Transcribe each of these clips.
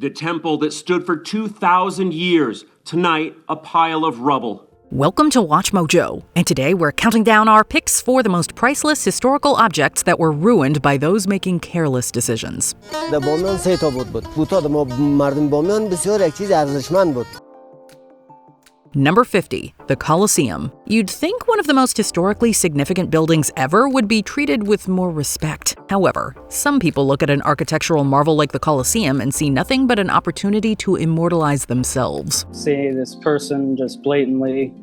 the temple that stood for 2,000 years, tonight a pile of rubble. Welcome to Watch Mojo, and today we're counting down our picks for the most priceless historical objects that were ruined by those making careless decisions. Number 50, the Colosseum. You'd think one of the most historically significant buildings ever would be treated with more respect. However, some people look at an architectural marvel like the Colosseum and see nothing but an opportunity to immortalize themselves. See this person just blatantly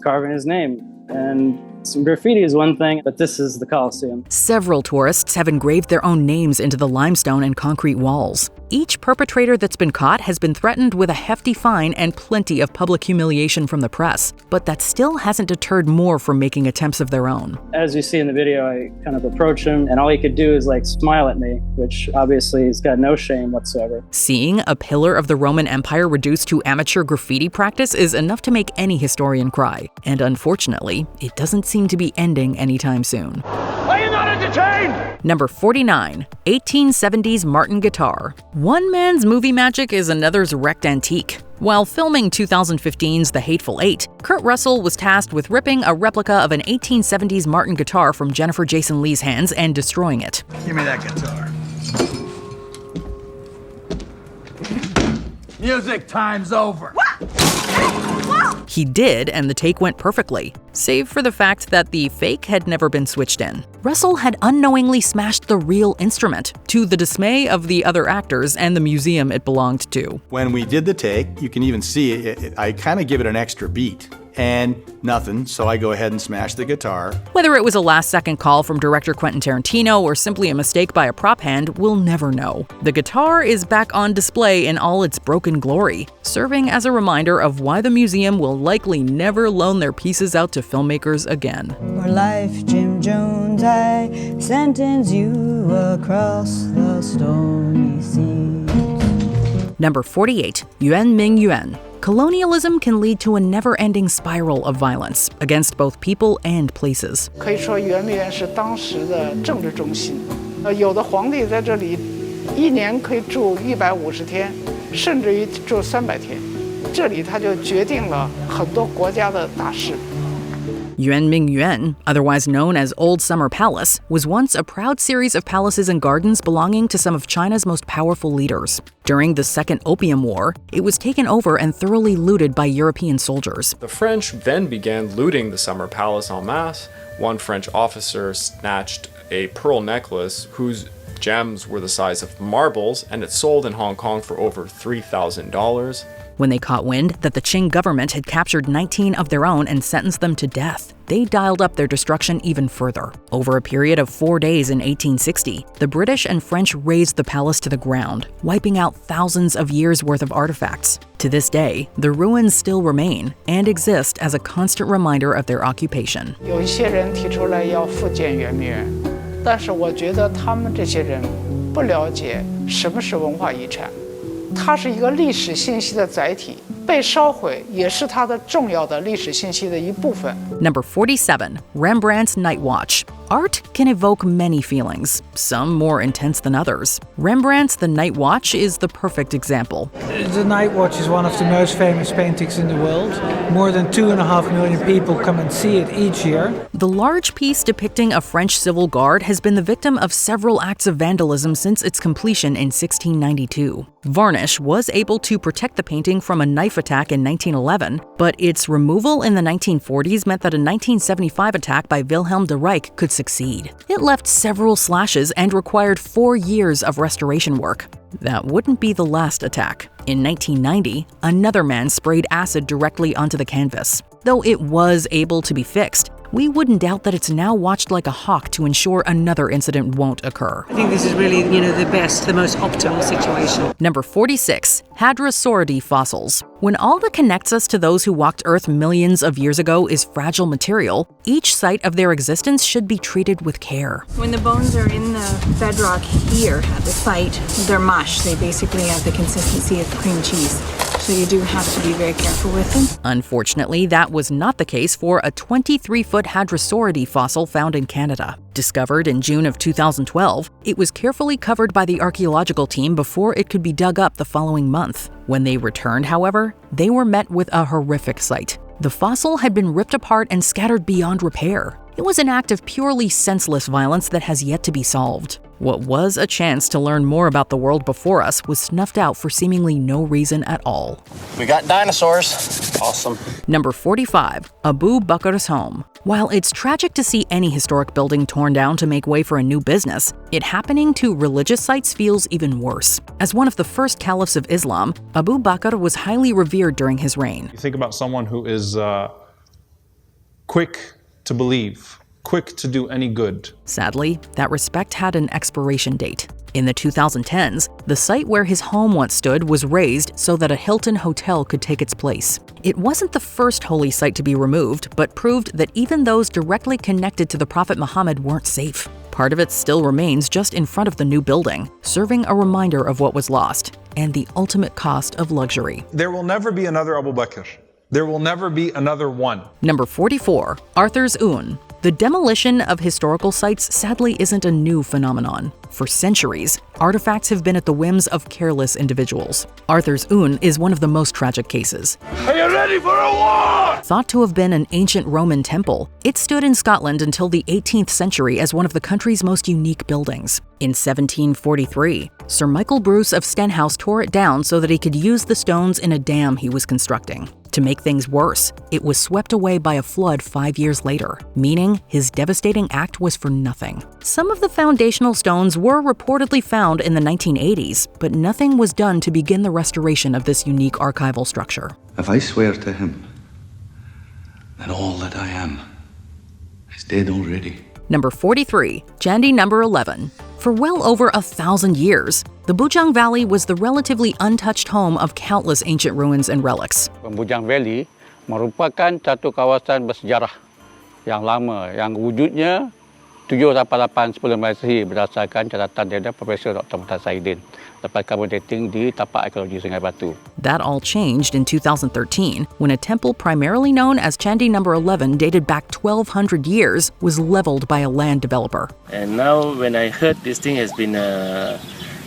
carving his name. And some graffiti is one thing, but this is the Colosseum. Several tourists have engraved their own names into the limestone and concrete walls. Each perpetrator that's been caught has been threatened with a hefty fine and plenty of public humiliation from the press, but that still hasn't deterred more from making attempts of their own. As you see in the video, I kind of approach him, and all he could do is smile at me, which obviously he's got no shame whatsoever. Seeing a pillar of the Roman Empire reduced to amateur graffiti practice is enough to make any historian cry, and unfortunately, it doesn't seem to be ending anytime soon. Are you not entertained? Number 49, 1870s Martin guitar. One man's movie magic is another's wrecked antique. While filming 2015's The Hateful Eight, Kurt Russell was tasked with ripping a replica of an 1870s Martin guitar from Jennifer Jason Leigh's hands and destroying it. Give me that guitar. Music time's over. He did, and the take went perfectly, save for the fact that the fake had never been switched in. Russell had unknowingly smashed the real instrument, to the dismay of the other actors and the museum it belonged to. When we did the take, you can even see it, I kind of give it an extra beat. And nothing, so I go ahead and smash the guitar. Whether it was a last-second call from director Quentin Tarantino or simply a mistake by a prop hand, we'll never know. The guitar is back on display in all its broken glory, serving as a reminder of why the museum will likely never loan their pieces out to filmmakers again. For life, Jim Jones, I sentence you across the stormy seas. Number 48, Yuan Ming Yuan. Colonialism can lead to a never-ending spiral of violence against both people and places. 可以说圆明园是当时的政治中心，有的皇帝在这里一年可以住150天，甚至于住300天，这里他就决定了很多国家的大事。 Yuan Ming Yuan, otherwise known as Old Summer Palace, was once a proud series of palaces and gardens belonging to some of China's most powerful leaders. During the Second Opium War, it was taken over and thoroughly looted by European soldiers. The French then began looting the Summer Palace en masse. One French officer snatched a pearl necklace whose gems were the size of marbles, and it sold in Hong Kong for over $3,000. When they caught wind that the Qing government had captured 19 of their own and sentenced them to death, they dialed up their destruction even further. Over a period of 4 days in 1860, the British and French razed the palace to the ground, wiping out thousands of years' worth of artifacts. To this day, the ruins still remain and exist as a constant reminder of their occupation. 有一些人提出来要复建圆明园，但是我觉得他们这些人不了解什么是文化遗产。 它是一个历史信息的载体，被烧毁也是它的重要的历史信息的一部分。Number 47, Rembrandt's Night Watch. Art can evoke many feelings, some more intense than others. Rembrandt's The Night Watch is the perfect example. The Night Watch is one of the most famous paintings in the world. More than 2.5 million people come and see it each year. The large piece depicting a French civil guard has been the victim of several acts of vandalism since its completion in 1692. Varnish was able to protect the painting from a knife attack in 1911, but its removal in the 1940s meant that a 1975 attack by Wilhelm de Rijk could succeed. It left several slashes and required 4 years of restoration work. That wouldn't be the last attack. In 1990, another man sprayed acid directly onto the canvas. Though it was able to be fixed, we wouldn't doubt that it's now watched like a hawk to ensure another incident won't occur. I think this is really, the best, the most optimal situation. Number 46, Hadrosauridae fossils. When all that connects us to those who walked Earth millions of years ago is fragile material, each site of their existence should be treated with care. When the bones are in the bedrock here at the site, they're mush. They basically have the consistency of cream cheese. so you do have to be very careful with them. Unfortunately, that was not the case for a 23-foot hadrosauridae fossil found in Canada. Discovered in June of 2012, it was carefully covered by the archaeological team before it could be dug up the following month. When they returned, however, they were met with a horrific sight. The fossil had been ripped apart and scattered beyond repair. It was an act of purely senseless violence that has yet to be solved. What was a chance to learn more about the world before us was snuffed out for seemingly no reason at all. We got dinosaurs. Awesome. Number 45, Abu Bakr's home. While it's tragic to see any historic building torn down to make way for a new business, it happening to religious sites feels even worse. As one of the first caliphs of Islam, Abu Bakr was highly revered during his reign. You think about someone who is quick to believe, quick to do any good. Sadly, that respect had an expiration date. In the 2010s, the site where his home once stood was razed so that a Hilton hotel could take its place. It wasn't the first holy site to be removed, but proved that even those directly connected to the Prophet Muhammad weren't safe. Part of it still remains just in front of the new building, serving a reminder of what was lost and the ultimate cost of luxury. There will never be another Abu Bakr. There will never be another one. Number 44, Arthur's Oon. The demolition of historical sites sadly isn't a new phenomenon. For centuries, artifacts have been at the whims of careless individuals. Arthur's Oon is one of the most tragic cases. Are you ready for a war? Thought to have been an ancient Roman temple, it stood in Scotland until the 18th century as one of the country's most unique buildings. In 1743, Sir Michael Bruce of Stenhouse tore it down so that he could use the stones in a dam he was constructing. To make things worse, it was swept away by a flood 5 years later, meaning his devastating act was for nothing. Some of the foundational stones were reportedly found in the 1980s, but nothing was done to begin the restoration of this unique archival structure. If I swear to him that all that I am is dead already. Number 43, Chandi number 11. For well over 1,000 years, the Buddhas Valley was the relatively untouched home of countless ancient ruins and relics. Buddhas Valley merupakan satu kawasan bersejarah yang lama yang wujudnya 788 sebelum Masehi berdasarkan catatan daripada Profesor Dr. Muhammad Saidin lepas carbon dating di tapak arkeologi Sungai Batu. That all changed in 2013 when a temple primarily known as Chandi number 11 dated back 1,200 years was leveled by a land developer. And now when I heard this thing has been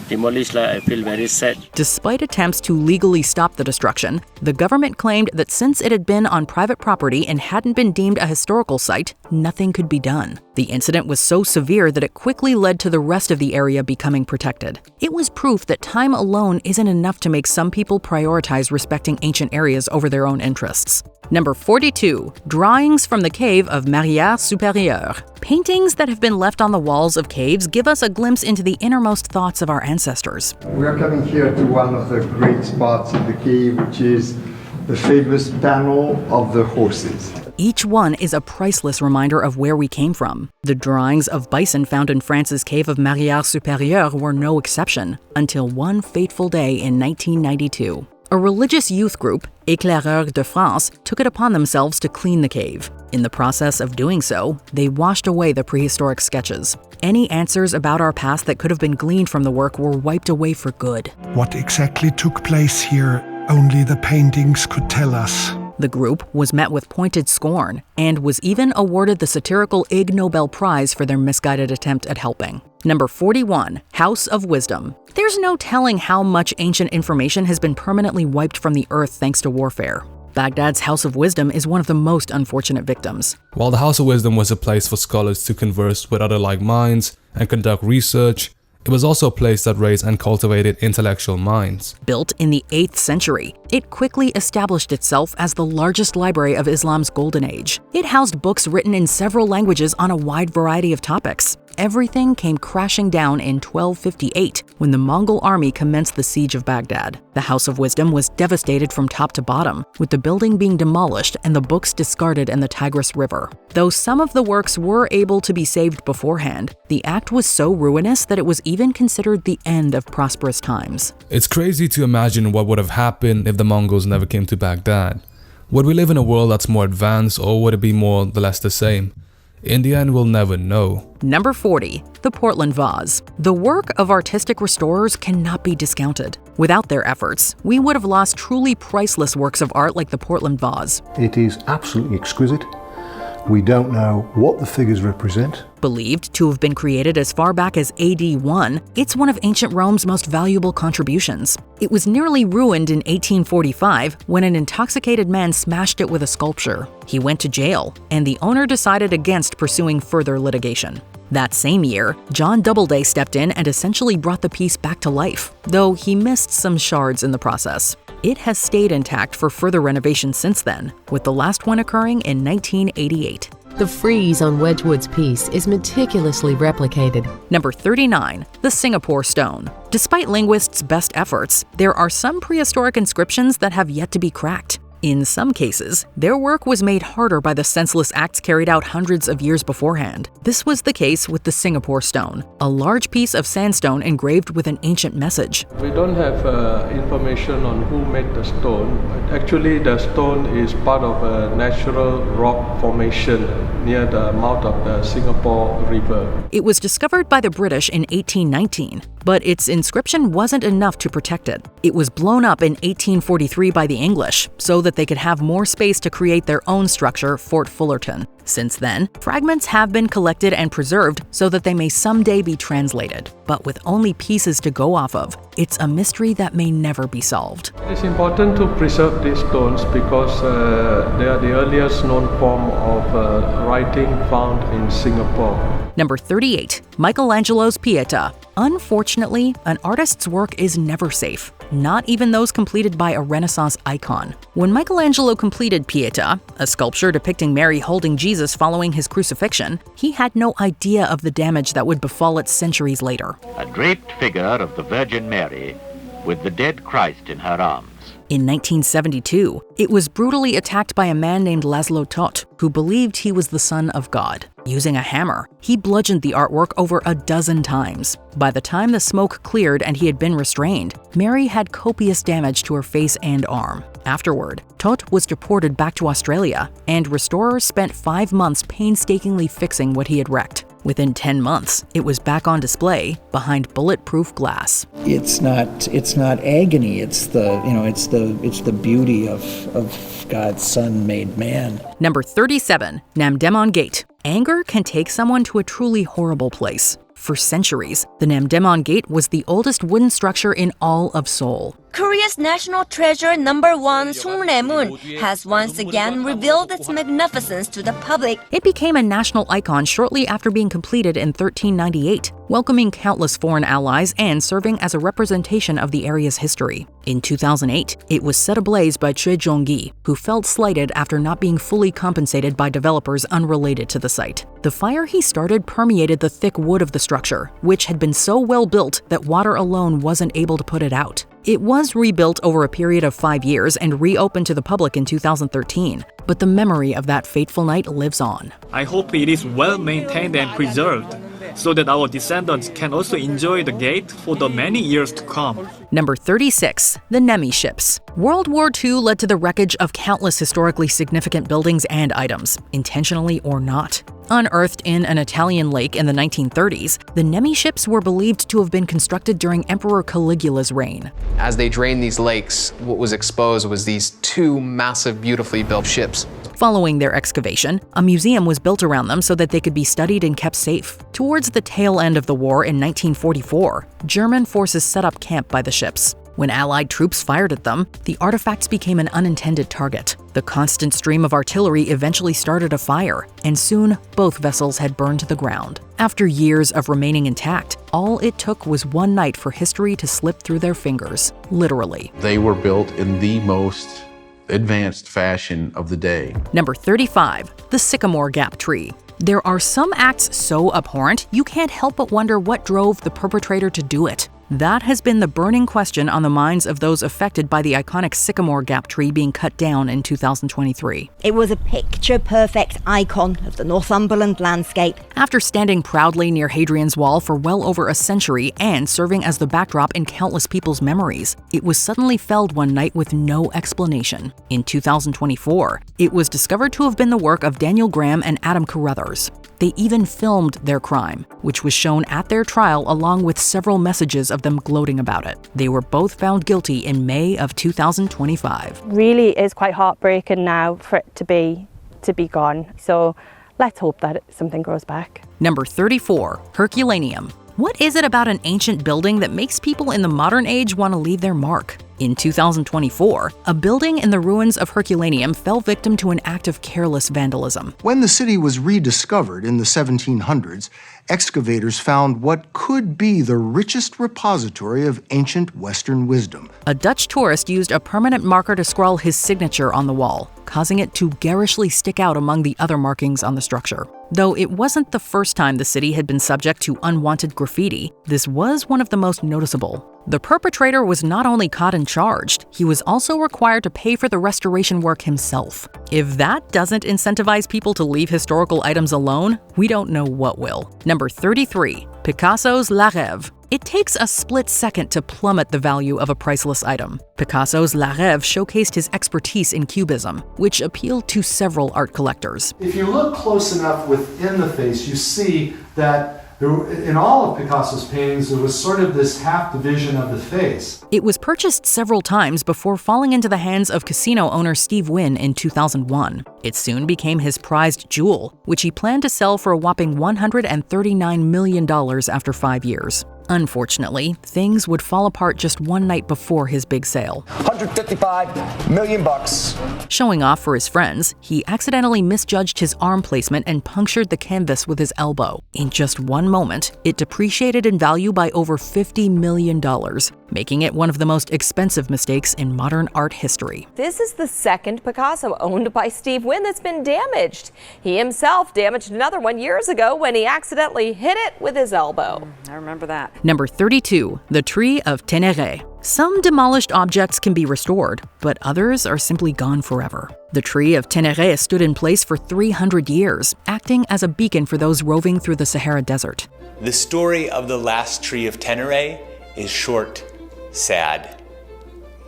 demolished, I feel very sad. Despite attempts to legally stop the destruction, the government claimed that since it had been on private property and hadn't been deemed a historical site, nothing could be done. The incident was so severe that it quickly led to the rest of the area becoming protected. It was proof that time alone isn't enough to make some people prioritize respecting ancient areas over their own interests. Number 42, drawings from the cave of Maria Supérieure. Paintings that have been left on the walls of caves give us a glimpse into the innermost thoughts of our ancestors. We are coming here to one of the great spots in the cave, which is the famous panel of the horses. Each one is a priceless reminder of where we came from. The drawings of bison found in France's cave of Maria Supérieure were no exception, until one fateful day in 1992. A religious youth group, Éclaireurs de France, took it upon themselves to clean the cave. In the process of doing so, they washed away the prehistoric sketches. Any answers about our past that could have been gleaned from the work were wiped away for good. What exactly took place here, only the paintings could tell us. The group was met with pointed scorn and was even awarded the satirical Ig Nobel Prize for their misguided attempt at helping. Number 41, House of Wisdom. There's no telling how much ancient information has been permanently wiped from the earth thanks to warfare. Baghdad's House of Wisdom is one of the most unfortunate victims. While the House of Wisdom was a place for scholars to converse with other like minds and conduct research, it was also a place that raised and cultivated intellectual minds. Built in the 8th century, it quickly established itself as the largest library of Islam's golden age. It housed books written in several languages on a wide variety of topics. Everything came crashing down in 1258 when the Mongol army commenced the siege of Baghdad. The House of Wisdom was devastated from top to bottom, with the building being demolished and the books discarded in the Tigris River. Though some of the works were able to be saved beforehand, the act was so ruinous that it was even considered the end of prosperous times. It's crazy to imagine what would have happened if the Mongols never came to Baghdad. Would we live in a world that's more advanced, or would it be more or less the same? In the end, we'll never know. Number 40. The Portland Vase. The work of artistic restorers cannot be discounted. Without their efforts, we would have lost truly priceless works of art like the Portland Vase. It is absolutely exquisite. We don't know what the figures represent. Believed to have been created as far back as AD 1, it's one of ancient Rome's most valuable contributions. It was nearly ruined in 1845 when an intoxicated man smashed it with a sculpture. He went to jail, and the owner decided against pursuing further litigation. That same year, John Doubleday stepped in and essentially brought the piece back to life, though he missed some shards in the process. It has stayed intact for further renovation since then, with the last one occurring in 1988. The frieze on Wedgwood's piece is meticulously replicated. Number 39. The Singapore Stone. Despite linguists' best efforts, there are some prehistoric inscriptions that have yet to be cracked. In some cases, their work was made harder by the senseless acts carried out hundreds of years beforehand. This was the case with the Singapore Stone, a large piece of sandstone engraved with an ancient message. We don't have information on who made the stone, but actually the stone is part of a natural rock formation near the mouth of the Singapore River. It was discovered by the British in 1819, but its inscription wasn't enough to protect it. It was blown up in 1843 by the English, so that they could have more space to create their own structure, Fort Fullerton. Since then, fragments have been collected and preserved so that they may someday be translated. But with only pieces to go off of, it's a mystery that may never be solved. It's important to preserve these stones because they are the earliest known form of writing found in Singapore. Number 38. Michelangelo's Pieta. Unfortunately, an artist's work is never safe, not even those completed by a Renaissance icon. When Michelangelo completed Pieta, a sculpture depicting Mary holding Jesus following his crucifixion, he had no idea of the damage that would befall it centuries later. A draped figure of the Virgin Mary with the dead Christ in her arms. In 1972, it was brutally attacked by a man named Laszlo Toth, who believed he was the son of God. Using a hammer, he bludgeoned the artwork over a dozen times. By the time the smoke cleared and he had been restrained, Mary had copious damage to her face and arm. Afterward, Toth was deported back to Australia, and restorers spent 5 months painstakingly fixing what he had wrecked. Within 10 months, it was back on display behind bulletproof glass. It's not agony. It's the beauty of God's Son made man. Number 37. Namdaemun Gate. Anger can take someone to a truly horrible place. For centuries, the Namdaemun Gate was the oldest wooden structure in all of Seoul. Korea's national treasure #1, Songnaemun, has once again revealed its magnificence to the public. It became a national icon shortly after being completed in 1398, welcoming countless foreign allies and serving as a representation of the area's history. In 2008, it was set ablaze by Choi Jong-gi, who felt slighted after not being fully compensated by developers unrelated to the site. The fire he started permeated the thick wood of the structure, which had been so well built that water alone wasn't able to put it out. It was rebuilt over a period of 5 years and reopened to the public in 2013, but the memory of that fateful night lives on. I hope it is well maintained and preserved, so that our descendants can also enjoy the gate for the many years to come. Number 36. The Nemi ships. World War II led to the wreckage of countless historically significant buildings and items, intentionally or not. Unearthed in an Italian lake in the 1930s, the Nemi ships were believed to have been constructed during Emperor Caligula's reign. As they drained these lakes, what was exposed was these 2 massive, beautifully built ships. Following their excavation, a museum was built around them so that they could be studied and kept safe. Towards the tail end of the war in 1944, German forces set up camp by the ships. When Allied troops fired at them, the artifacts became an unintended target. The constant stream of artillery eventually started a fire, and soon both vessels had burned to the ground. After years of remaining intact, all it took was one night for history to slip through their fingers, literally. They were built in the most advanced fashion of the day. Number 35. The Sycamore Gap Tree. There are some acts so abhorrent, you can't help but wonder what drove the perpetrator to do it. That has been the burning question on the minds of those affected by the iconic Sycamore Gap Tree being cut down in 2023. It was a picture-perfect icon of the Northumberland landscape. After standing proudly near Hadrian's Wall for well over a century and serving as the backdrop in countless people's memories, it was suddenly felled one night with no explanation. In 2024, it was discovered to have been the work of Daniel Graham and Adam Carruthers. They even filmed their crime, which was shown at their trial along with several messages of them gloating about it. They were both found guilty in May of 2025. Really is quite heartbreaking now for it to be gone. So let's hope that something grows back. Number 34, Herculaneum. What is it about an ancient building that makes people in the modern age want to leave their mark? In 2024, a building in the ruins of Herculaneum fell victim to an act of careless vandalism. When the city was rediscovered in the 1700s, excavators found what could be the richest repository of ancient Western wisdom. A Dutch tourist used a permanent marker to scrawl his signature on the wall, causing it to garishly stick out among the other markings on the structure. Though it wasn't the first time the city had been subject to unwanted graffiti, this was one of the most noticeable. The perpetrator was not only caught and charged, he was also required to pay for the restoration work himself. If that doesn't incentivize people to leave historical items alone, we don't know what will. Number 33, Picasso's La Rêve. It takes a split second to plummet the value of a priceless item. Picasso's La Rêve showcased his expertise in cubism, which appealed to several art collectors. If you look close enough within the face, you see that in all of Picasso's paintings, there was sort of this half division of the face. It was purchased several times before falling into the hands of casino owner Steve Wynn in 2001. It soon became his prized jewel, which he planned to sell for a whopping $139 million after 5 years. Unfortunately, things would fall apart just one night before his big sale. $155 million. Showing off for his friends, he accidentally misjudged his arm placement and punctured the canvas with his elbow. In just one moment, it depreciated in value by over $50 million, making it one of the most expensive mistakes in modern art history. This is the second Picasso owned by Steve Wynn that's been damaged. He himself damaged another one years ago when he accidentally hit it with his elbow. I remember that. Number 32, the Tree of Ténéré. Some demolished objects can be restored, but others are simply gone forever. The Tree of Ténéré stood in place for 300 years, acting as a beacon for those roving through the Sahara Desert. The story of the last Tree of Ténéré is short, sad,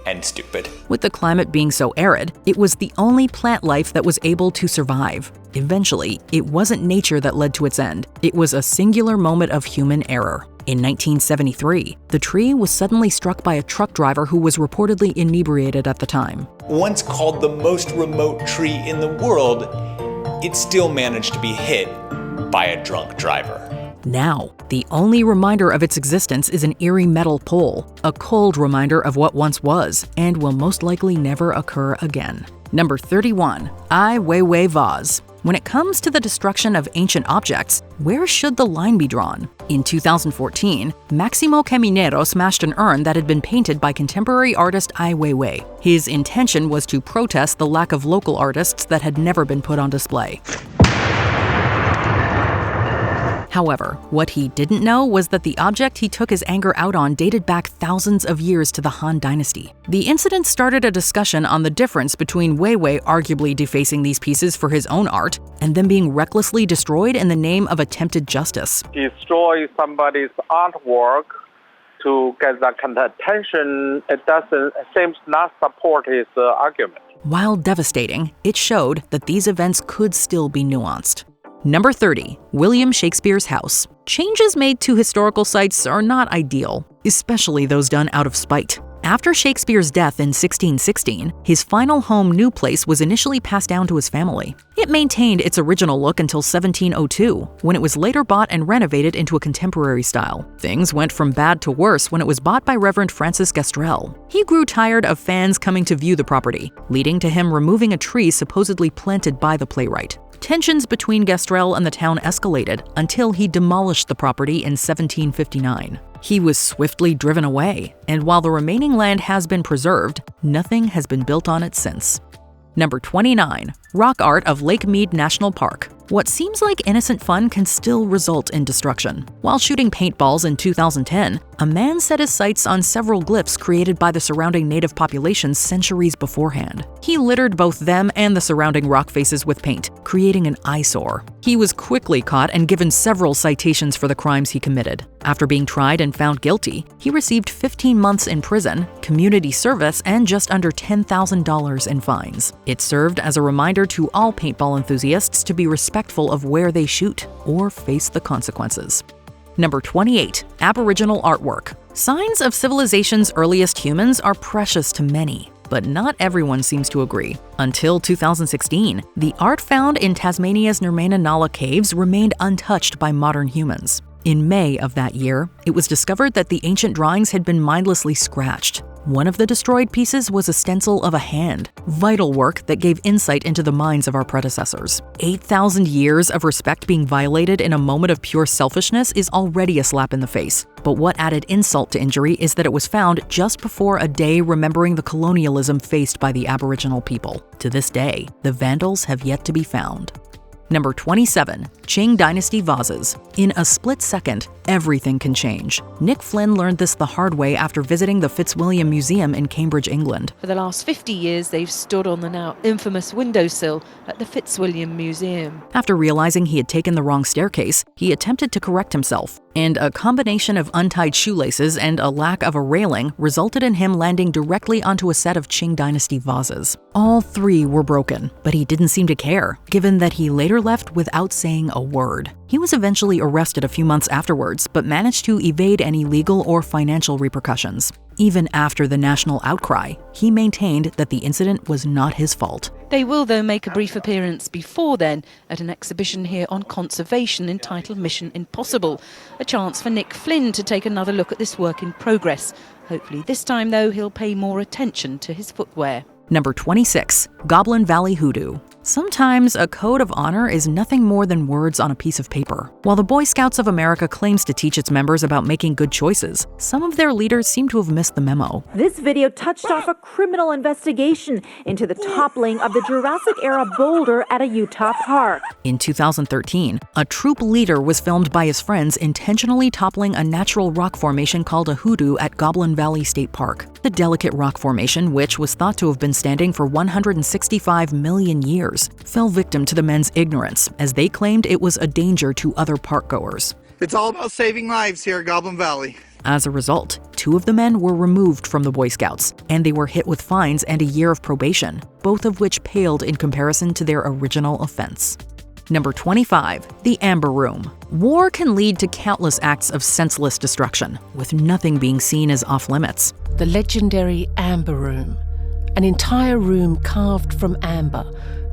and stupid. With the climate being so arid, it was the only plant life that was able to survive. Eventually, it wasn't nature that led to its end. It was a singular moment of human error. In 1973, the tree was suddenly struck by a truck driver who was reportedly inebriated at the time. Once called the most remote tree in the world, it still managed to be hit by a drunk driver. Now, the only reminder of its existence is an eerie metal pole, a cold reminder of what once was and will most likely never occur again. Number 31, Ai Weiwei Vase. When it comes to the destruction of ancient objects, where should the line be drawn? In 2014, Maximo Caminero smashed an urn that had been painted by contemporary artist Ai Weiwei. His intention was to protest the lack of local artists that had never been put on display. However, what he didn't know was that the object he took his anger out on dated back thousands of years to the Han Dynasty. The incident started a discussion on the difference between Weiwei arguably defacing these pieces for his own art and them being recklessly destroyed in the name of attempted justice. Destroy somebody's artwork to get that kind of attention, seems not support his argument. While devastating, it showed that these events could still be nuanced. Number 30, William Shakespeare's house. Changes made to historical sites are not ideal, especially those done out of spite. After Shakespeare's death in 1616, his final home New Place was initially passed down to his family. It maintained its original look until 1702, when it was later bought and renovated into a contemporary style. Things went from bad to worse when it was bought by Reverend Francis Gastrell. He grew tired of fans coming to view the property, leading to him removing a tree supposedly planted by the playwright. Tensions between Gastrell and the town escalated until he demolished the property in 1759. He was swiftly driven away, and while the remaining land has been preserved, nothing has been built on it since. Number 29, Rock art of Lake Mead National Park. What seems like innocent fun can still result in destruction. While shooting paintballs in 2010, a man set his sights on several glyphs created by the surrounding native populations centuries beforehand. He littered both them and the surrounding rock faces with paint, creating an eyesore. He was quickly caught and given several citations for the crimes he committed. After being tried and found guilty, he received 15 months in prison, community service, and just under $10,000 in fines. It served as a reminder to all paintball enthusiasts to be respectful of where they shoot or face the consequences. Number 28. Aboriginal artwork. Signs of civilization's earliest humans are precious to many, but not everyone seems to agree. Until 2016, the art found in Tasmania's Nermena Nala caves remained untouched by modern humans. In May of that year, it was discovered that the ancient drawings had been mindlessly scratched. One of the destroyed pieces was a stencil of a hand, vital work that gave insight into the minds of our predecessors. 8,000 years of respect being violated in a moment of pure selfishness is already a slap in the face. But what added insult to injury is that it was found just before a day remembering the colonialism faced by the Aboriginal people. To this day, the vandals have yet to be found. Number 27. Qing Dynasty vases. In a split second, everything can change. Nick Flynn learned this the hard way after visiting the Fitzwilliam Museum in Cambridge, England. For the last 50 years, they've stood on the now infamous windowsill at the Fitzwilliam Museum. After realizing he had taken the wrong staircase, he attempted to correct himself, and a combination of untied shoelaces and a lack of a railing resulted in him landing directly onto a set of Qing Dynasty vases. All three were broken, but he didn't seem to care, given that he later left without saying a word. He was eventually arrested a few months afterwards, but managed to evade any legal or financial repercussions. Even after the national outcry, he maintained that the incident was not his fault. They will, though, make a brief appearance before then at an exhibition here on conservation entitled Mission Impossible, a chance for Nick Flynn to take another look at this work in progress. Hopefully this time, though, he'll pay more attention to his footwear. Number 26. Goblin Valley Hoodoo. Sometimes a code of honor is nothing more than words on a piece of paper. While the Boy Scouts of America claims to teach its members about making good choices, some of their leaders seem to have missed the memo. This video touched off a criminal investigation into the toppling of the Jurassic-era boulder at a Utah park. In 2013, a troop leader was filmed by his friends intentionally toppling a natural rock formation called a hoodoo at Goblin Valley State Park. The delicate rock formation, which was thought to have been standing for 165 million years, fell victim to the men's ignorance, as they claimed it was a danger to other parkgoers. It's all about saving lives here at Goblin Valley. As a result, 2 of the men were removed from the Boy Scouts, and they were hit with fines and a year of probation, both of which paled in comparison to their original offense. Number 25. The Amber Room. War can lead to countless acts of senseless destruction, with nothing being seen as off-limits. The legendary Amber Room. An entire room carved from amber,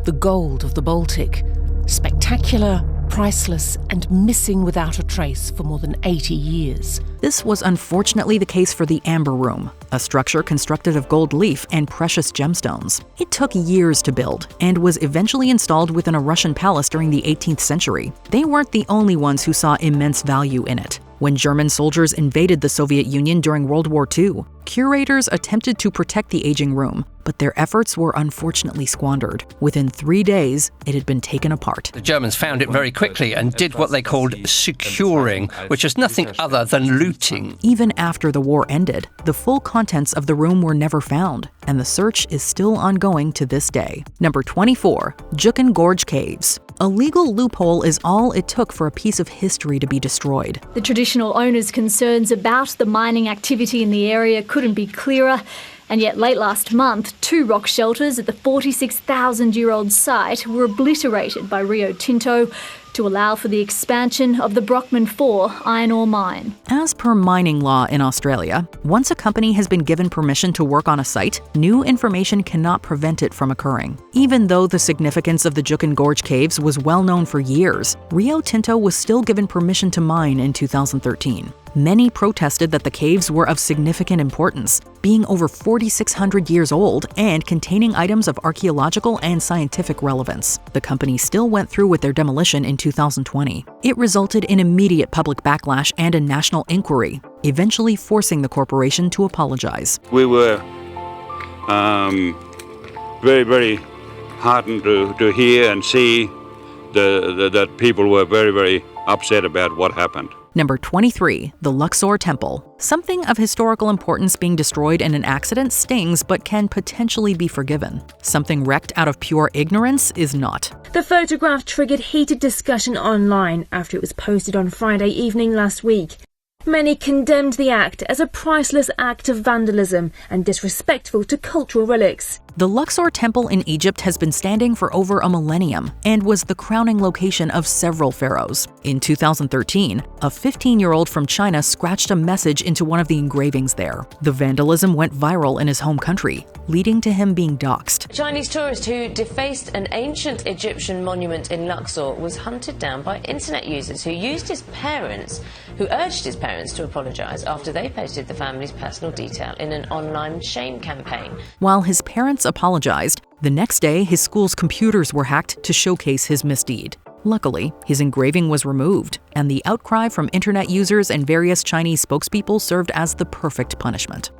the gold of the Baltic. Spectacular, priceless, and missing without a trace for more than 80 years. This was unfortunately the case for the Amber Room, a structure constructed of gold leaf and precious gemstones. It took years to build and was eventually installed within a Russian palace during the 18th century. They weren't the only ones who saw immense value in it. When German soldiers invaded the Soviet Union during World War II, curators attempted to protect the aging room, but their efforts were unfortunately squandered. Within 3 days, it had been taken apart. The Germans found it very quickly and did what they called securing, which is nothing other than looting. Even after the war ended, the full contents of the room were never found, and the search is still ongoing to this day. Number 24. Juukan Gorge Caves. A legal loophole is all it took for a piece of history to be destroyed. The traditional owners' concerns about the mining activity in the area couldn't be clearer, and yet late last month, 2 rock shelters at the 46,000-year-old site were obliterated by Rio Tinto to allow for the expansion of the Brockman 4 iron ore mine. As per mining law in Australia, once a company has been given permission to work on a site, new information cannot prevent it from occurring. Even though the significance of the Juukan Gorge Caves was well known for years, Rio Tinto was still given permission to mine in 2013. Many protested that the caves were of significant importance, being over 4,600 years old and containing items of archaeological and scientific relevance. The company still went through with their demolition in 2020. It resulted in immediate public backlash and a national inquiry, eventually forcing the corporation to apologize. We were very heartened to hear and see that people were very, very upset about what happened. Number 23, the Luxor Temple. Something of historical importance being destroyed in an accident stings but can potentially be forgiven. Something wrecked out of pure ignorance is not. The photograph triggered heated discussion online after it was posted on Friday evening last week. Many condemned the act as a priceless act of vandalism and disrespectful to cultural relics. The Luxor Temple in Egypt has been standing for over a millennium and was the crowning location of several pharaohs. In 2013, a 15-year-old from China scratched a message into one of the engravings there. The vandalism went viral in his home country, leading to him being doxxed. A Chinese tourist who defaced an ancient Egyptian monument in Luxor was hunted down by internet users who urged his parents to apologise after they posted the family's personal detail in an online shame campaign. While his parents apologized, the next day his school's computers were hacked to showcase his misdeed. Luckily, his engraving was removed, and the outcry from internet users and various Chinese spokespeople served as the perfect punishment.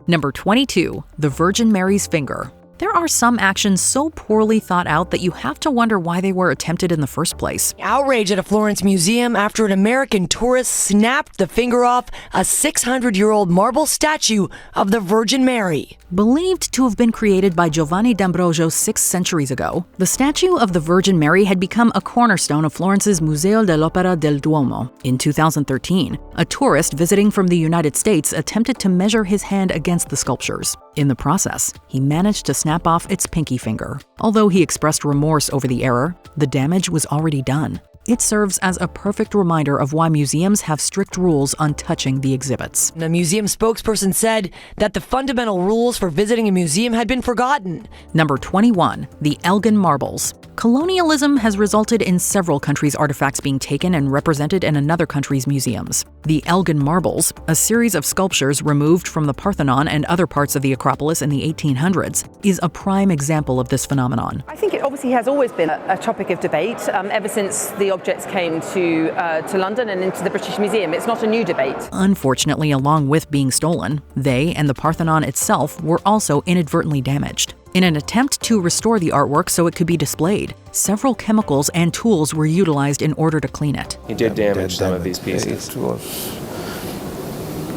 Number 22, the Virgin Mary's finger. There are some actions so poorly thought out that you have to wonder why they were attempted in the first place. Outrage at a Florence museum after an American tourist snapped the finger off a 600-year-old marble statue of the Virgin Mary. Believed to have been created by Giovanni d'Ambrogio 6 centuries ago, the statue of the Virgin Mary had become a cornerstone of Florence's Museo dell'Opera del Duomo. In 2013, a tourist visiting from the United States attempted to measure his hand against the sculptures. In the process, he managed to snap off its pinky finger. Although he expressed remorse over the error, the damage was already done. It serves as a perfect reminder of why museums have strict rules on touching the exhibits. The museum spokesperson said that the fundamental rules for visiting a museum had been forgotten. Number 21, the Elgin Marbles. Colonialism has resulted in several countries' artifacts being taken and represented in another country's museums. The Elgin Marbles, a series of sculptures removed from the Parthenon and other parts of the Acropolis in the 1800s, is a prime example of this phenomenon. I think it obviously has always been a topic of debate ever since the objects came to London and into the British Museum. It's not a new debate. Unfortunately, along with being stolen, they and the Parthenon itself were also inadvertently damaged. In an attempt to restore the artwork so it could be displayed, several chemicals and tools were utilized in order to clean it. He did damage some of these pieces. It was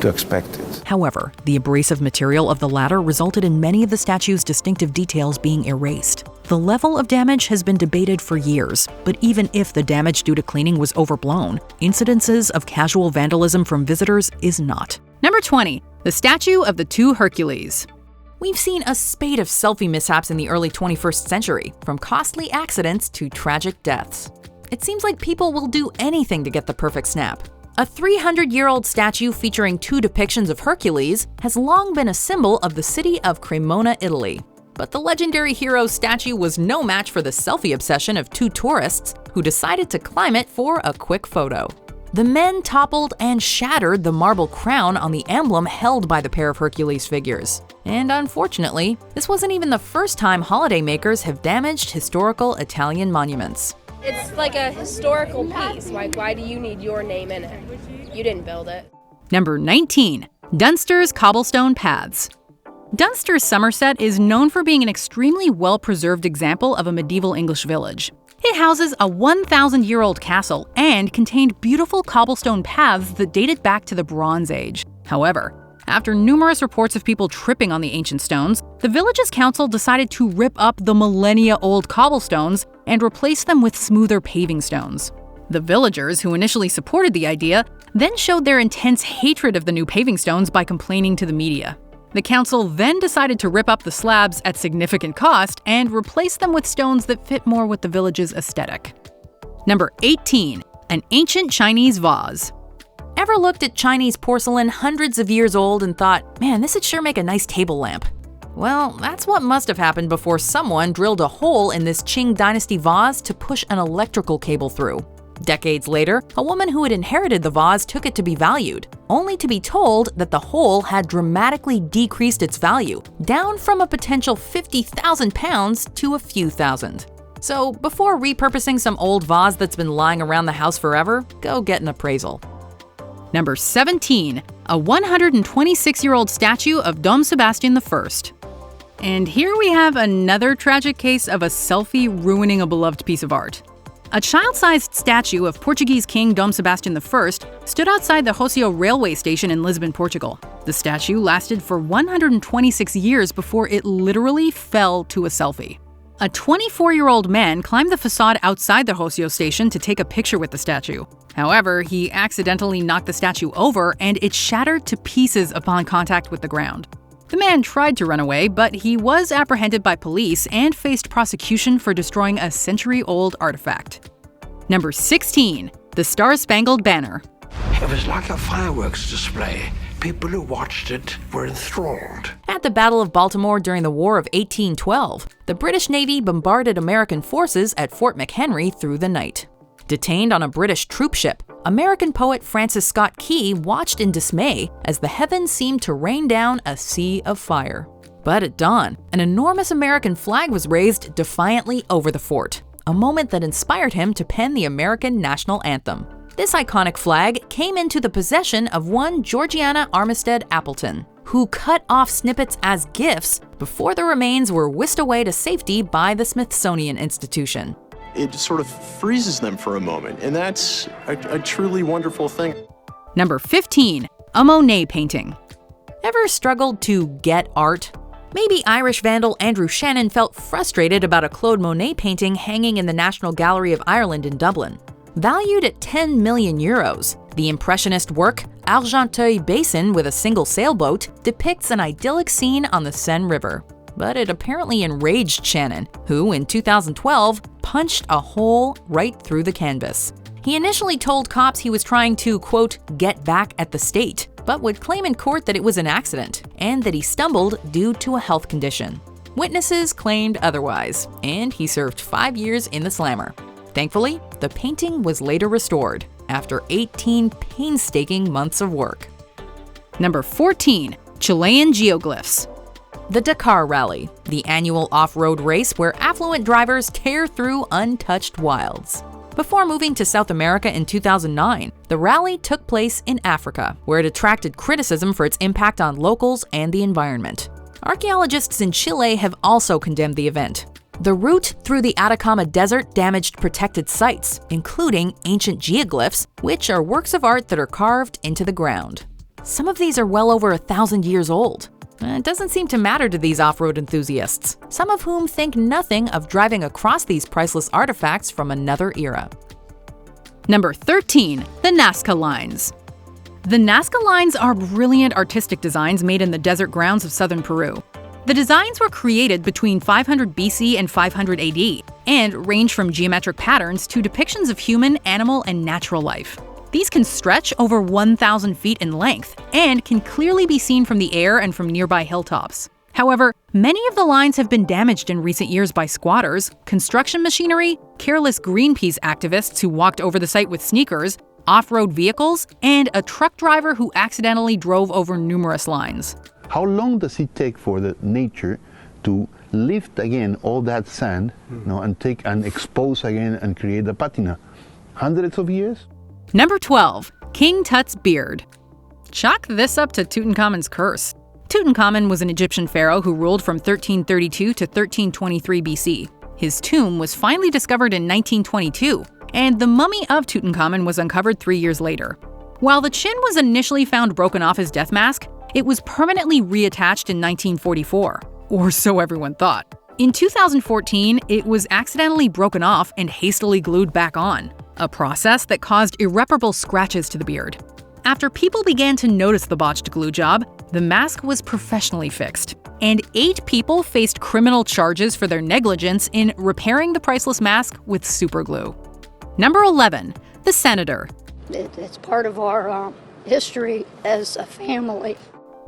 to expect it. However, the abrasive material of the latter resulted in many of the statue's distinctive details being erased. The level of damage has been debated for years, but even if the damage due to cleaning was overblown, incidences of casual vandalism from visitors is not. Number 20, the statue of the two Hercules. We've seen a spate of selfie mishaps in the early 21st century, from costly accidents to tragic deaths. It seems like people will do anything to get the perfect snap. A 300-year-old statue featuring two depictions of Hercules has long been a symbol of the city of Cremona, Italy. But the legendary hero's statue was no match for the selfie obsession of two tourists who decided to climb it for a quick photo. The men toppled and shattered the marble crown on the emblem held by the pair of Hercules figures. And unfortunately, this wasn't even the first time holidaymakers have damaged historical Italian monuments. It's like a historical piece. Why do you need your name in it? You didn't build it. Number 19, Dunster's Cobblestone Paths. Dunster, Somerset is known for being an extremely well-preserved example of a medieval English village. It houses a 1,000-year-old castle and contained beautiful cobblestone paths that dated back to the Bronze Age. However, after numerous reports of people tripping on the ancient stones, the village's council decided to rip up the millennia-old cobblestones and replace them with smoother paving stones. The villagers, who initially supported the idea, then showed their intense hatred of the new paving stones by complaining to the media. The council then decided to rip up the slabs at significant cost and replace them with stones that fit more with the village's aesthetic. Number 18, an ancient Chinese vase. Ever looked at Chinese porcelain hundreds of years old and thought, man, this would sure make a nice table lamp? Well, that's what must have happened before someone drilled a hole in this Qing Dynasty vase to push an electrical cable through. Decades later, a woman who had inherited the vase took it to be valued, only to be told that the hole had dramatically decreased its value, down from a potential £50,000 to a few thousand. So before repurposing some old vase that's been lying around the house forever, go get an appraisal. Number 17, a 126-year-old statue of Dom Sebastian I. And here we have another tragic case of a selfie ruining a beloved piece of art. A child-sized statue of Portuguese King Dom Sebastian I stood outside the Rocio railway station in Lisbon, Portugal. The statue lasted for 126 years before it literally fell to a selfie. A 24-year-old man climbed the facade outside the Rocio station to take a picture with the statue. However, he accidentally knocked the statue over and it shattered to pieces upon contact with the ground. The man tried to run away, but he was apprehended by police and faced prosecution for destroying a century-old artifact. Number 16. The Star-Spangled Banner. It was like a fireworks display. People who watched it were enthralled. At the Battle of Baltimore during the War of 1812, the British Navy bombarded American forces at Fort McHenry through the night. Detained on a British troop ship, American poet Francis Scott Key watched in dismay as the heavens seemed to rain down a sea of fire. But at dawn, an enormous American flag was raised defiantly over the fort, a moment that inspired him to pen the American national anthem. This iconic flag came into the possession of one Georgiana Armistead Appleton, who cut off snippets as gifts before the remains were whisked away to safety by the Smithsonian Institution. It sort of freezes them for a moment, and that's a truly wonderful thing. Number 15. A Monet painting. Ever struggled to get art? Maybe Irish vandal Andrew Shannon felt frustrated about a Claude Monet painting hanging in the National Gallery of Ireland in Dublin. Valued at 10 million euros, the impressionist work, Argenteuil Basin with a single sailboat, depicts an idyllic scene on the Seine River. But it apparently enraged Shannon, who in 2012 punched a hole right through the canvas. He initially told cops he was trying to, quote, get back at the state, but would claim in court that it was an accident and that he stumbled due to a health condition. Witnesses claimed otherwise, and he served 5 years in the slammer. Thankfully, the painting was later restored after 18 painstaking months of work. Number 14. Chilean geoglyphs. The Dakar Rally, the annual off-road race where affluent drivers tear through untouched wilds. Before moving to South America in 2009, the rally took place in Africa, where it attracted criticism for its impact on locals and the environment. Archaeologists in Chile have also condemned the event. The route through the Atacama Desert damaged protected sites, including ancient geoglyphs, which are works of art that are carved into the ground. Some of these are well over 1,000 years old. It doesn't seem to matter to these off-road enthusiasts, some of whom think nothing of driving across these priceless artifacts from another era. Number 13. The Nazca Lines. The Nazca Lines are brilliant artistic designs made in the desert grounds of southern Peru. The designs were created between 500 BC and 500 AD and range from geometric patterns to depictions of human, animal, and natural life. These can stretch over 1,000 feet in length and can clearly be seen from the air and from nearby hilltops. However, many of the lines have been damaged in recent years by squatters, construction machinery, careless Greenpeace activists who walked over the site with sneakers, off-road vehicles, and a truck driver who accidentally drove over numerous lines. How long does it take for the nature to lift again all that sand, and take and expose again and create the patina? Hundreds of years? Number 12. King Tut's beard. Chalk this up to Tutankhamun's curse. Tutankhamun was an Egyptian pharaoh who ruled from 1332 to 1323 BC. His tomb was finally discovered in 1922, and the mummy of Tutankhamun was uncovered 3 years later. While the chin was initially found broken off his death mask, it was permanently reattached in 1944, or so everyone thought. In 2014, it was accidentally broken off and hastily glued back on, a process that caused irreparable scratches to the beard. After people began to notice the botched glue job, the mask was professionally fixed, and 8 people faced criminal charges for their negligence in repairing the priceless mask with superglue. Number 11. The Senator. It's part of our history as a family.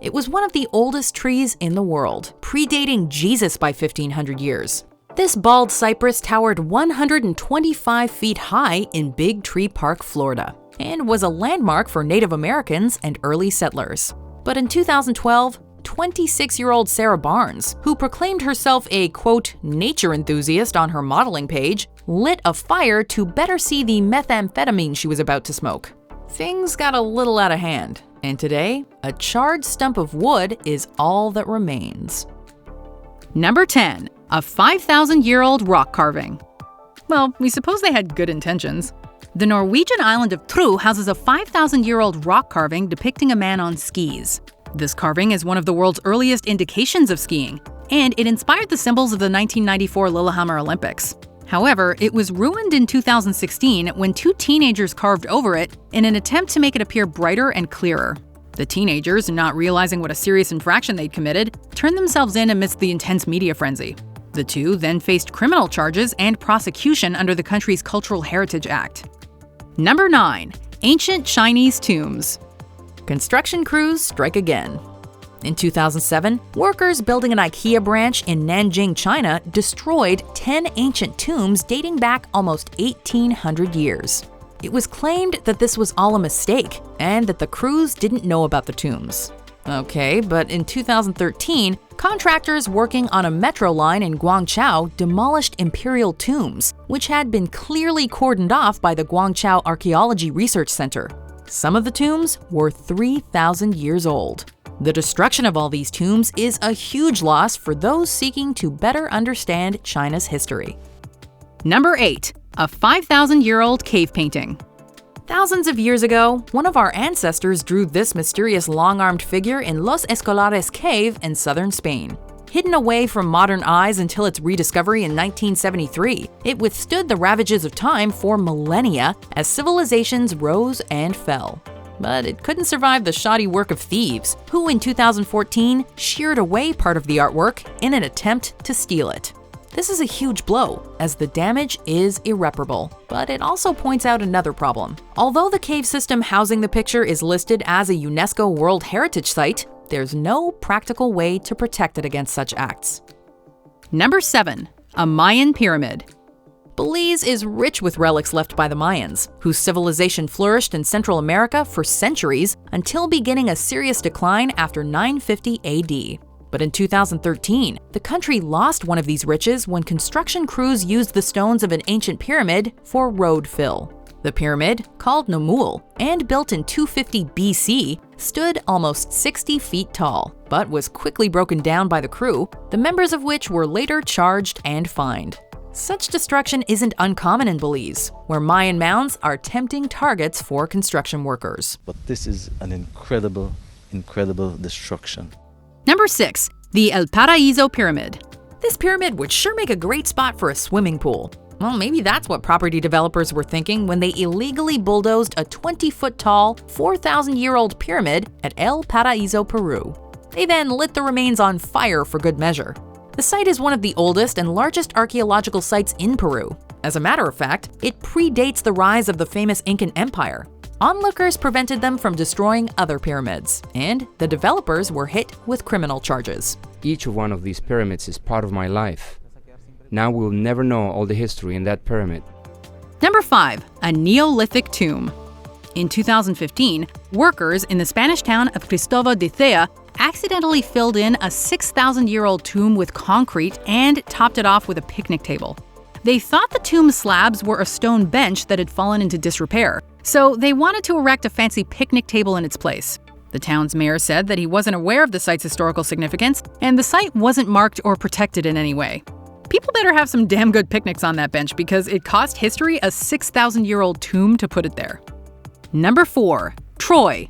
It was one of the oldest trees in the world, predating Jesus by 1,500 years. This bald cypress towered 125 feet high in Big Tree Park, Florida, and was a landmark for Native Americans and early settlers. But in 2012, 26-year-old Sarah Barnes, who proclaimed herself a, quote, nature enthusiast on her modeling page, lit a fire to better see the methamphetamine she was about to smoke. Things got a little out of hand, and today, a charred stump of wood is all that remains. Number 10. A 5,000-year-old rock carving. Well, we suppose they had good intentions. The Norwegian island of Tru houses a 5,000-year-old rock carving depicting a man on skis. This carving is one of the world's earliest indications of skiing, and it inspired the symbols of the 1994 Lillehammer Olympics. However, it was ruined in 2016 when two teenagers carved over it in an attempt to make it appear brighter and clearer. The teenagers, not realizing what a serious infraction they'd committed, turned themselves in amidst the intense media frenzy. The two then faced criminal charges and prosecution under the country's Cultural Heritage Act. Number 9. Ancient Chinese tombs. Construction crews strike again. In 2007, workers building an IKEA branch in Nanjing, China, destroyed 10 ancient tombs dating back almost 1,800 years. It was claimed that this was all a mistake and that the crews didn't know about the tombs. Okay, but in 2013, contractors working on a metro line in Guangzhou demolished imperial tombs, which had been clearly cordoned off by the Guangzhou Archaeology Research Center. Some of the tombs were 3,000 years old. The destruction of all these tombs is a huge loss for those seeking to better understand China's history. Number 8. A 5,000-year-old cave painting. Thousands of years ago, one of our ancestors drew this mysterious long-armed figure in Los Escolares cave in southern Spain. Hidden away from modern eyes until its rediscovery in 1973, it withstood the ravages of time for millennia as civilizations rose and fell. But it couldn't survive the shoddy work of thieves, who in 2014 sheared away part of the artwork in an attempt to steal it. This is a huge blow, as the damage is irreparable, but it also points out another problem. Although the cave system housing the picture is listed as a UNESCO World Heritage Site, there's no practical way to protect it against such acts. Number 7. A Mayan pyramid. Belize is rich with relics left by the Mayans, whose civilization flourished in Central America for centuries until beginning a serious decline after 950 AD. But in 2013, the country lost one of these riches when construction crews used the stones of an ancient pyramid for road fill. The pyramid, called Namul and built in 250 BC, stood almost 60 feet tall, but was quickly broken down by the crew, the members of which were later charged and fined. Such destruction isn't uncommon in Belize, where Mayan mounds are tempting targets for construction workers. But this is an incredible destruction. Number 6. The El Paraíso Pyramid. This pyramid would sure make a great spot for a swimming pool. Well, maybe that's what property developers were thinking when they illegally bulldozed a 20-foot-tall, 4,000-year-old pyramid at El Paraíso, Peru. They then lit the remains on fire for good measure. The site is one of the oldest and largest archaeological sites in Peru. As a matter of fact, it predates the rise of the famous Incan Empire. Onlookers prevented them from destroying other pyramids, and the developers were hit with criminal charges. Each one of these pyramids is part of my life. Now we'll never know all the history in that pyramid. Number 5. A Neolithic tomb. In 2015, workers in the Spanish town of Cristóbal de Cea accidentally filled in a 6,000-year-old tomb with concrete and topped it off with a picnic table. They thought the tomb slabs were a stone bench that had fallen into disrepair, so they wanted to erect a fancy picnic table in its place. The town's mayor said that he wasn't aware of the site's historical significance, and the site wasn't marked or protected in any way. People better have some damn good picnics on that bench because it cost history a 6,000-year-old tomb to put it there. Number 4. Troy.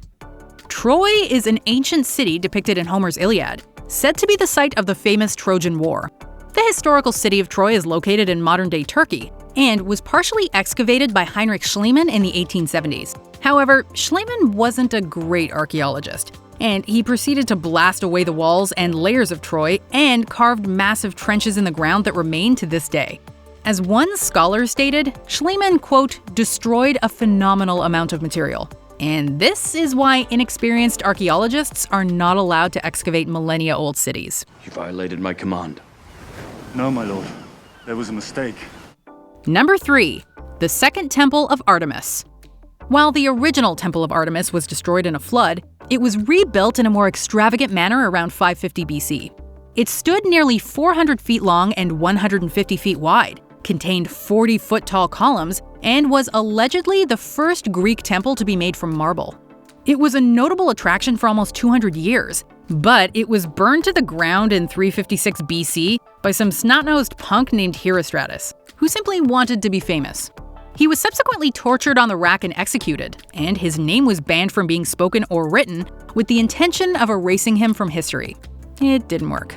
Troy is an ancient city depicted in Homer's Iliad, said to be the site of the famous Trojan War. The historical city of Troy is located in modern-day Turkey and was partially excavated by Heinrich Schliemann in the 1870s. However, Schliemann wasn't a great archaeologist, and he proceeded to blast away the walls and layers of Troy and carved massive trenches in the ground that remain to this day. As one scholar stated, Schliemann, quote, destroyed a phenomenal amount of material. And this is why inexperienced archaeologists are not allowed to excavate millennia-old cities. You violated my command. No, my lord. There was a mistake. Number 3. The Second Temple of Artemis. While the original Temple of Artemis was destroyed in a flood, it was rebuilt in a more extravagant manner around 550 BC. It stood nearly 400 feet long and 150 feet wide, contained 40-foot-tall columns, and was allegedly the first Greek temple to be made from marble. It was a notable attraction for almost 200 years, but it was burned to the ground in 356 BC by some snot-nosed punk named Herostratus, who simply wanted to be famous. He was subsequently tortured on the rack and executed, and his name was banned from being spoken or written with the intention of erasing him from history. It didn't work.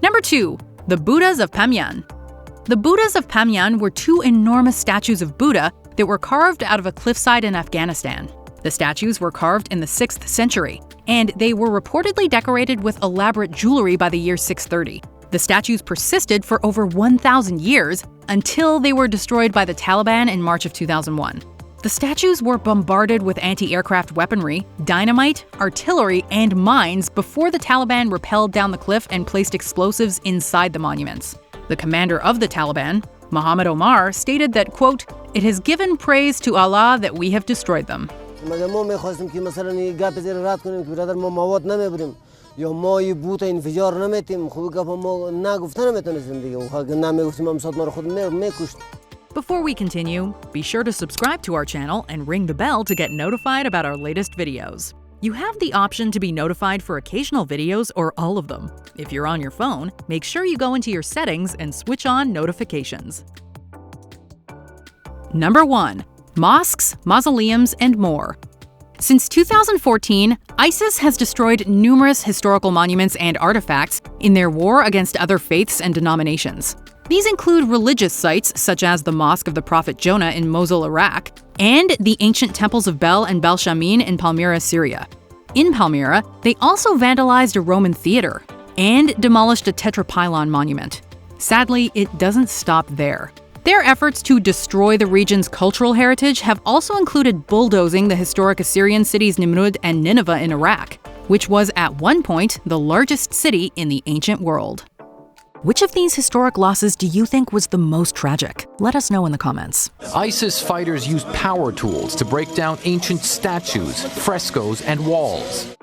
Number 2. The Buddhas of Bamiyan. The Buddhas of Bamiyan were two enormous statues of Buddha that were carved out of a cliffside in Afghanistan. The statues were carved in the 6th century, and they were reportedly decorated with elaborate jewelry by the year 630. The statues persisted for over 1,000 years until they were destroyed by the Taliban in March of 2001. The statues were bombarded with anti-aircraft weaponry, dynamite, artillery, and mines before the Taliban rappelled down the cliff and placed explosives inside the monuments. The commander of the Taliban, Muhammad Omar, stated that, quote, "It has given praise to Allah that we have destroyed them." Before we continue, be sure to subscribe to our channel and ring the bell to get notified about our latest videos. You have the option to be notified for occasional videos or all of them. If you're on your phone, make sure you go into your settings and switch on notifications. Number 1. Mosques, mausoleums, and more. Since 2014, ISIS has destroyed numerous historical monuments and artifacts in their war against other faiths and denominations. These include religious sites such as the Mosque of the Prophet Jonah in Mosul, Iraq, and the ancient temples of Bel and Bel Shamin in Palmyra, Syria. In Palmyra, they also vandalized a Roman theater and demolished a tetrapylon monument. Sadly, it doesn't stop there. Their efforts to destroy the region's cultural heritage have also included bulldozing the historic Assyrian cities Nimrud and Nineveh in Iraq, which was at one point the largest city in the ancient world. Which of these historic losses do you think was the most tragic? Let us know in the comments. ISIS fighters used power tools to break down ancient statues, frescoes, and walls.